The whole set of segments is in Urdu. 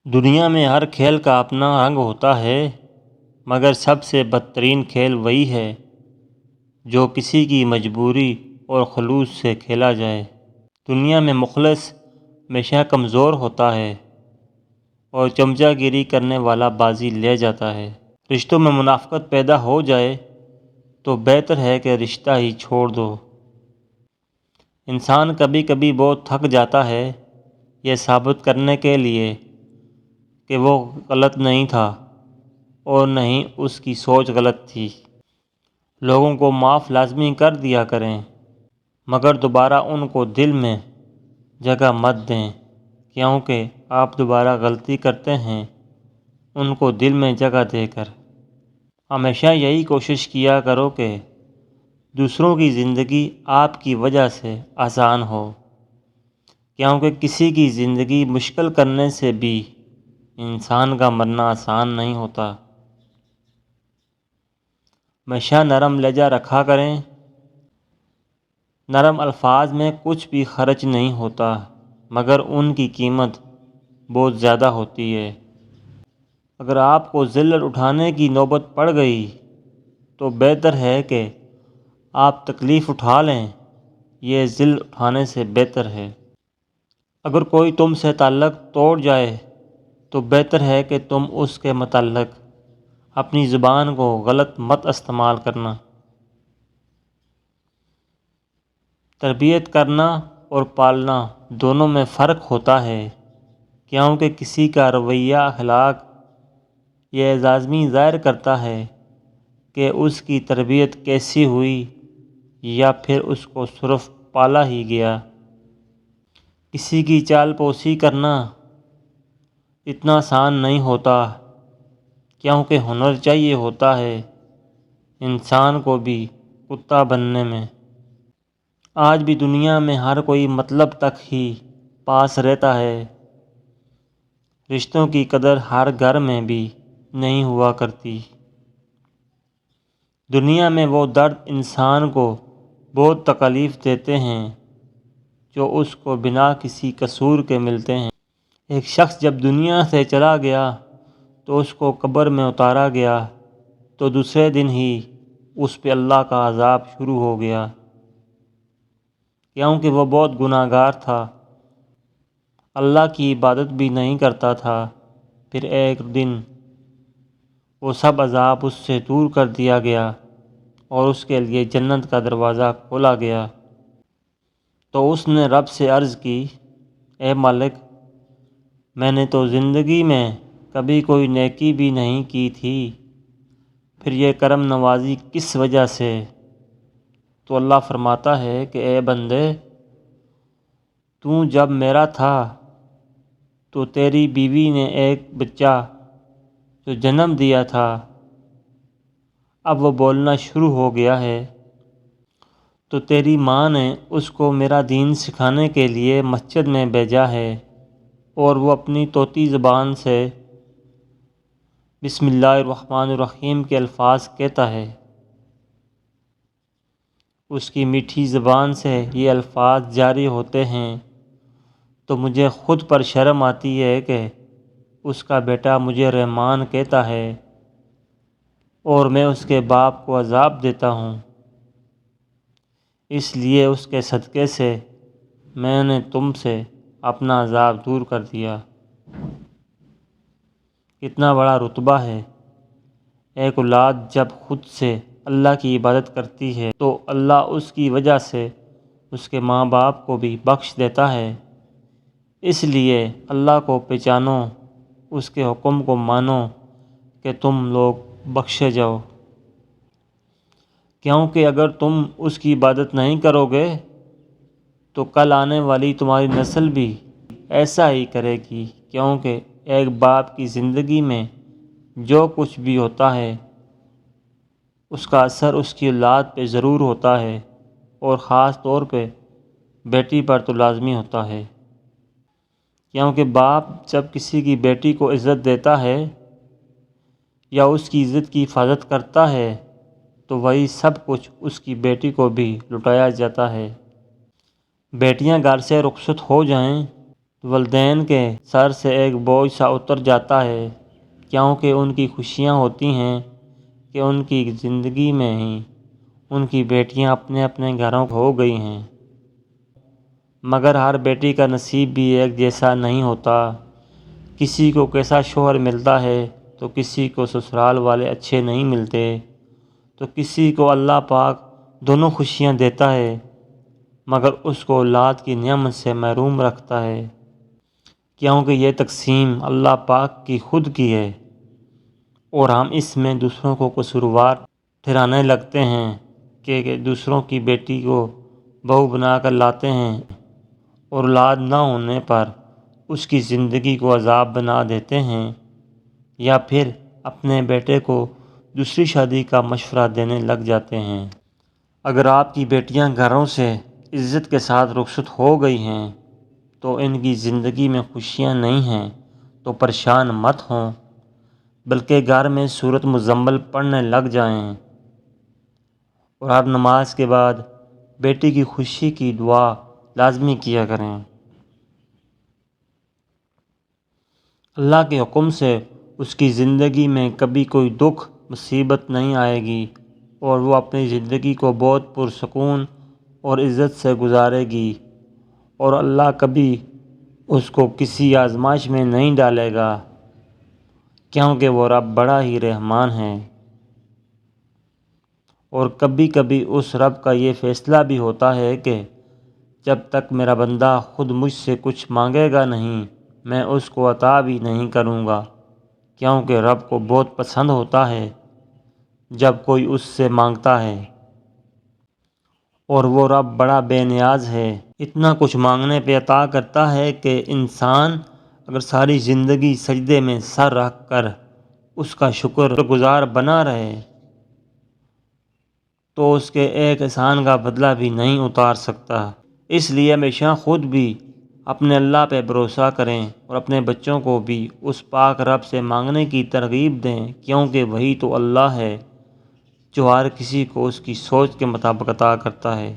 دنیا میں ہر کھیل کا اپنا رنگ ہوتا ہے، مگر سب سے بدترین کھیل وہی ہے جو کسی کی مجبوری اور خلوص سے کھیلا جائے۔ دنیا میں مخلص ہمیشہ کمزور ہوتا ہے اور چمچہ گیری کرنے والا بازی لے جاتا ہے۔ رشتوں میں منافقت پیدا ہو جائے تو بہتر ہے کہ رشتہ ہی چھوڑ دو۔ انسان کبھی کبھی بہت تھک جاتا ہے یہ ثابت کرنے کے لیے کہ وہ غلط نہیں تھا اور نہ ہی اس کی سوچ غلط تھی۔ لوگوں کو معاف لازمی کر دیا کریں، مگر دوبارہ ان کو دل میں جگہ مت دیں، کیونکہ آپ دوبارہ غلطی کرتے ہیں ان کو دل میں جگہ دے کر۔ ہمیشہ یہی کوشش کیا کرو کہ دوسروں کی زندگی آپ کی وجہ سے آسان ہو، کیونکہ کسی کی زندگی مشکل کرنے سے بھی انسان کا مرنا آسان نہیں ہوتا۔ ہمیشہ نرم لہجہ رکھا کریں۔ نرم الفاظ میں کچھ بھی خرچ نہیں ہوتا، مگر ان کی قیمت بہت زیادہ ہوتی ہے۔ اگر آپ کو ذلت اٹھانے کی نوبت پڑ گئی تو بہتر ہے کہ آپ تکلیف اٹھا لیں، یہ ذل اٹھانے سے بہتر ہے۔ اگر کوئی تم سے تعلق توڑ جائے تو بہتر ہے کہ تم اس کے متعلق اپنی زبان کو غلط مت استعمال کرنا۔ تربیت کرنا اور پالنا دونوں میں فرق ہوتا ہے، کیونکہ کسی کا رویہ اخلاق یہ لازمی ظاہر کرتا ہے کہ اس کی تربیت کیسی ہوئی یا پھر اس کو صرف پالا ہی گیا۔ کسی کی چال پوشی کرنا اتنا آسان نہیں ہوتا، کیونکہ ہنر چاہیے ہوتا ہے انسان کو بھی کتا بننے میں۔ آج بھی دنیا میں ہر کوئی مطلب تک ہی پاس رہتا ہے۔ رشتوں کی قدر ہر گھر میں بھی نہیں ہوا کرتی۔ دنیا میں وہ درد انسان کو بہت تکلیف دیتے ہیں جو اس کو بنا کسی قصور کے ملتے ہیں۔ ایک شخص جب دنیا سے چلا گیا تو اس کو قبر میں اتارا گیا تو دوسرے دن ہی اس پہ اللہ کا عذاب شروع ہو گیا، کیونکہ وہ بہت گناہ گار تھا، اللہ کی عبادت بھی نہیں کرتا تھا۔ پھر ایک دن وہ سب عذاب اس سے دور کر دیا گیا اور اس کے لیے جنت کا دروازہ کھولا گیا۔ تو اس نے رب سے عرض کی، اے مالک، میں نے تو زندگی میں کبھی کوئی نیکی بھی نہیں کی تھی، پھر یہ کرم نوازی کس وجہ سے؟ تو اللہ فرماتا ہے کہ اے بندے، تو جب میرا تھا تو تیری بیوی نے ایک بچہ جو جنم دیا تھا، اب وہ بولنا شروع ہو گیا ہے، تو تیری ماں نے اس کو میرا دین سکھانے کے لیے مسجد میں بھیجا ہے اور وہ اپنی طوطی زبان سے بسم اللہ الرحمن الرحیم کے الفاظ کہتا ہے، اس کی میٹھی زبان سے یہ الفاظ جاری ہوتے ہیں، تو مجھے خود پر شرم آتی ہے کہ اس کا بیٹا مجھے رحمان کہتا ہے اور میں اس کے باپ کو عذاب دیتا ہوں۔ اس لیے اس کے صدقے سے میں نے تم سے اپنا عذاب دور کر دیا۔ کتنا بڑا رتبہ ہے۔ ایک اولاد جب خود سے اللہ کی عبادت کرتی ہے تو اللہ اس کی وجہ سے اس کے ماں باپ کو بھی بخش دیتا ہے۔ اس لیے اللہ کو پہچانو، اس کے حکم کو مانو کہ تم لوگ بخشے جاؤ، کیونکہ اگر تم اس کی عبادت نہیں کرو گے تو کل آنے والی تمہاری نسل بھی ایسا ہی کرے گی، کیونکہ ایک باپ کی زندگی میں جو کچھ بھی ہوتا ہے اس کا اثر اس کی اولاد پہ ضرور ہوتا ہے، اور خاص طور پہ بیٹی پر تو لازمی ہوتا ہے، کیونکہ باپ جب کسی کی بیٹی کو عزت دیتا ہے یا اس کی عزت کی حفاظت کرتا ہے تو وہی سب کچھ اس کی بیٹی کو بھی لٹایا جاتا ہے۔ بیٹیاں گھر سے رخصت ہو جائیں والدین کے سر سے ایک بوجھ سا اتر جاتا ہے، کیونکہ ان کی خوشیاں ہوتی ہیں کہ ان کی زندگی میں ہی ان کی بیٹیاں اپنے اپنے گھروں ہو گئی ہیں۔ مگر ہر بیٹی کا نصیب بھی ایک جیسا نہیں ہوتا۔ کسی کو کیسا شوہر ملتا ہے تو کسی کو سسرال والے اچھے نہیں ملتے، تو کسی کو اللہ پاک دونوں خوشیاں دیتا ہے مگر اس کو اولاد کی نعمت سے محروم رکھتا ہے، کیونکہ یہ تقسیم اللہ پاک کی خود کی ہے، اور ہم اس میں دوسروں کو قصوروار ٹھہرانے لگتے ہیں کہ دوسروں کی بیٹی کو بہو بنا کر لاتے ہیں اور اولاد نہ ہونے پر اس کی زندگی کو عذاب بنا دیتے ہیں، یا پھر اپنے بیٹے کو دوسری شادی کا مشورہ دینے لگ جاتے ہیں۔ اگر آپ کی بیٹیاں گھروں سے عزت کے ساتھ رخصت ہو گئی ہیں تو ان کی زندگی میں خوشیاں نہیں ہیں تو پریشان مت ہوں، بلکہ گھر میں سورۃ مزمل پڑھنے لگ جائیں اور ہر نماز کے بعد بیٹی کی خوشی کی دعا لازمی کیا کریں۔ اللہ کے حکم سے اس کی زندگی میں کبھی کوئی دکھ مصیبت نہیں آئے گی اور وہ اپنی زندگی کو بہت پرسکون اور عزت سے گزارے گی، اور اللہ کبھی اس کو کسی آزمائش میں نہیں ڈالے گا، کیونکہ وہ رب بڑا ہی رحمان ہے۔ اور کبھی کبھی اس رب کا یہ فیصلہ بھی ہوتا ہے کہ جب تک میرا بندہ خود مجھ سے کچھ مانگے گا نہیں، میں اس کو عطا بھی نہیں کروں گا، کیونکہ رب کو بہت پسند ہوتا ہے جب کوئی اس سے مانگتا ہے، اور وہ رب بڑا بے نیاز ہے، اتنا کچھ مانگنے پہ عطا کرتا ہے کہ انسان اگر ساری زندگی سجدے میں سر رکھ کر اس کا شکر گزار بنا رہے تو اس کے ایک احسان کا بدلہ بھی نہیں اتار سکتا۔ اس لیے ہمیشہ خود بھی اپنے اللہ پہ بھروسہ کریں اور اپنے بچوں کو بھی اس پاک رب سے مانگنے کی ترغیب دیں، کیونکہ وہی تو اللہ ہے جو ہر کسی کو اس کی سوچ کے مطابق عطا کرتا ہے۔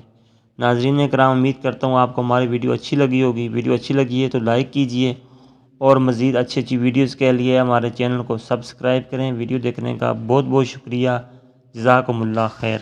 ناظرین کرام، امید کرتا ہوں آپ کو ہماری ویڈیو اچھی لگی ہوگی۔ ویڈیو اچھی لگی ہے تو لائک کیجئے اور مزید اچھی ویڈیوز کے لیے ہمارے چینل کو سبسکرائب کریں۔ ویڈیو دیکھنے کا بہت بہت شکریہ۔ جزاکم اللہ خیر۔